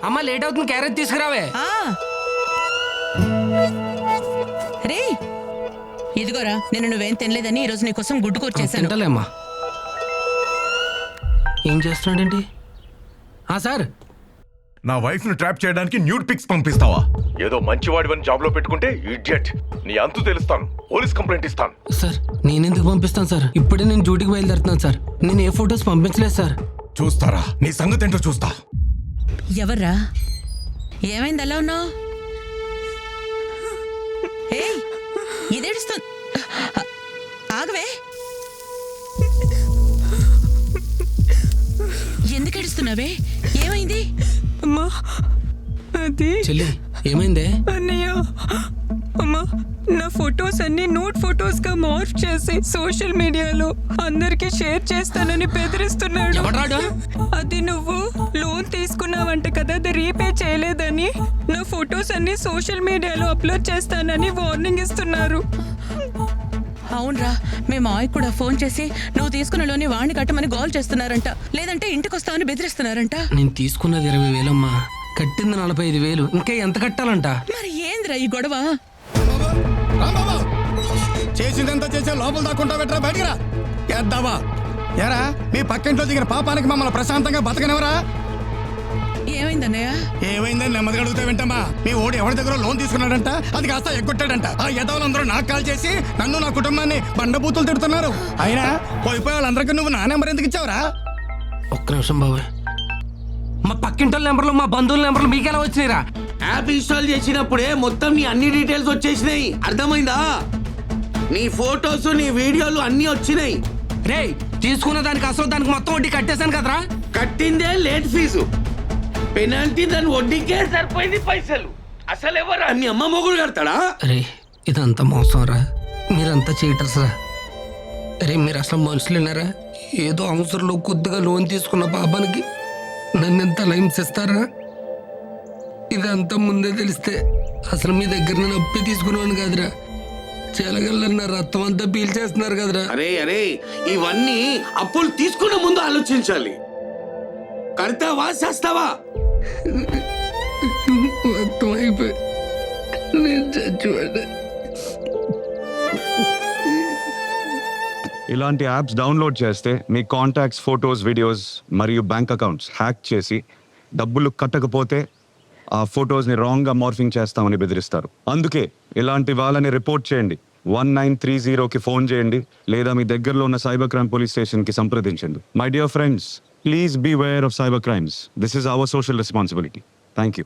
అమ్మ లేట్ అవుతుంది, క్యారెట్ తీసుకురావే. రే ఇదిగోరా, నేను నువ్వేం తినలేదని ఈరోజు నీకోసం గుడ్డు కూర చేశాను. తింటలేమ్మా. ఏం చేస్తున్నాడేంటి? సార్, నా వైఫ్ ను ట్రాప్ చేయడానికి న్యూడ్ పిక్స్ పంపిస్తావా? ఏదో మంచివాడివని జాబ్ లో పెట్టుకుంటే ఇడియట్. నీ అంతు తెలుస్తాను, పోలీస్ కంప్లైంట్ ఇస్తాను. సార్ నేనెందుకు పంపిస్తాను సార్? ఇప్పుడే నేను డ్యూటీకి బయలుదేరుతున్నాను సార్. నేను ఏ ఫొటోస్ పంపించలేదు సార్. చూస్తారా నీ సంగతి ఏంటో చూస్తా. ఎవర్రా? ఏమైంది అలా ఉన్నావు? ఏయ్ ఇదేడుస్తుంది, ఆగవే. ఎందుకు ఏడుస్తున్నావే? ఏమైంది? అమ్మా అది చెల్లి ఏమైందే? అన్నయ్య, అమ్మా నా ఫొటోస్ అన్ని నోట్ ఫొటోస్ గా మార్ఫ్ చేసి సోషల్ మీడియాలో అందరికి షేర్ చేస్తానని బెదిరిస్తున్నాడు. ఎవడ్రాడు? అది నువ్వు లోన్ తీసుకున్నావంట కదా, అది రీపే చేయలేదని నా ఫొటోస్ అన్ని సోషల్ మీడియాలో అప్లోడ్ చేస్తానని వార్నింగ్ ఇస్తున్నారు. అవునరా, మీ మావయ్య కూడా ఫోన్ చేసి నువ్వు తీసుకున్న లోని వాణ్ణి కట్టమని గోల్ చేస్తున్నారంట, లేదంటే ఇంటికి వస్తామని బెదిరిస్తున్నారంట. నేను తీసుకున్నది 20,000 అమ్మా, కట్టింది 45,000. ఇంకా ఎంత కట్టాలంట? మరి ఏందిరా ఈ గొడవ? చేసిందంతా చేసే లోపల దాక్కుంటా పెట్టరా, బయటికి రా. ఎద్దావా ఎరా, మీ పక్కింట్లో దిగిన పాపానికి మమ్మల్ని ప్రశాంతంగా బతకనివరా? ఏమైందన్నయ్య? ఏమైందని నెమ్మదిగా అడుగుతా వింటమ్మా. మీ ఓడి ఎవరి దగ్గర లోన్ తీసుకున్నాడంట, అది కాస్త ఎగ్గొట్టాడంట. ఆ యదవులందరూ నాకు కాల్ చేసి నన్ను నా కుటుంబాన్ని బండబూతులు తిడుతున్నారు. అయినా పోయిపోయి వాళ్ళందరికీ నువ్వు నా నెంబర్ ఎందుకు ఇచ్చావురా? ఒక్క నిమిషం బాబు. మా పక్కింటి నెంబర్లు, మా బంధువుల నెంబర్లు మీకెలా వచ్చినాయిరా? యాప్ ఇన్స్టాల్ చేసినప్పుడే మొత్తం నీ అన్ని డీటెయిల్స్ వచ్చేసినాయి, అర్థమైందా? నీ ఫోటోస్, నీ వీడియోలు అన్ని వచ్చినాయి. రే తీసుకున్న దానికి అసలు దానికి మొత్తం వడ్డీ కట్టేశాను కదరా. కట్టిందే లేట్ ఫీజు, పెనాల్టీ దాని వడ్డీకే సరిపోయింది పైసలు. అసలు ఎవరా నీ అమ్మ మొగుడు కడతాడా? అరే ఇదంతా మోసం రా, మీరంతా చీటర్స్ రా. అరే మీరు అసలు మనుషులేనారా? ఏదో అవసరంలో కొద్దిగా లోన్ తీసుకున్న పాపానికి నన్ను ఎంత హింసిస్తారా? ఇదంతా ముందే తెలిస్తే అసలు మీ దగ్గర నేను అప్పే తీసుకునేవాడిని కాదురా. చెలగల్లన్న రక్తం అంతా పీల్చేస్తున్నారు కదరా. అరే అరే, ఇవన్నీ అప్పులు తీసుకున్న ముందు ఆలోచించాలి. కడతావా చేస్తావా? మొత్తం అయిపోయి నేను చచ్చిపోయాను. ఇలాంటి యాప్స్ డౌన్లోడ్ చేస్తే మీ కాంటాక్ట్స్, ఫొటోస్, వీడియోస్ మరియు బ్యాంక్ అకౌంట్స్ హ్యాక్ చేసి డబ్బులు కట్టకపోతే ఆ ఫొటోస్ని రాంగ్గా మార్ఫింగ్ చేస్తామని బెదిరిస్తారు. అందుకే ఇలాంటి వాళ్ళని రిపోర్ట్ చేయండి. 1930కి ఫోన్ చేయండి, లేదా మీ దగ్గరలో ఉన్న సైబర్ క్రైమ్ పోలీస్ స్టేషన్కి సంప్రదించండి. My dear friends, please be aware of cyber crimes. This is our social responsibility. Thank you.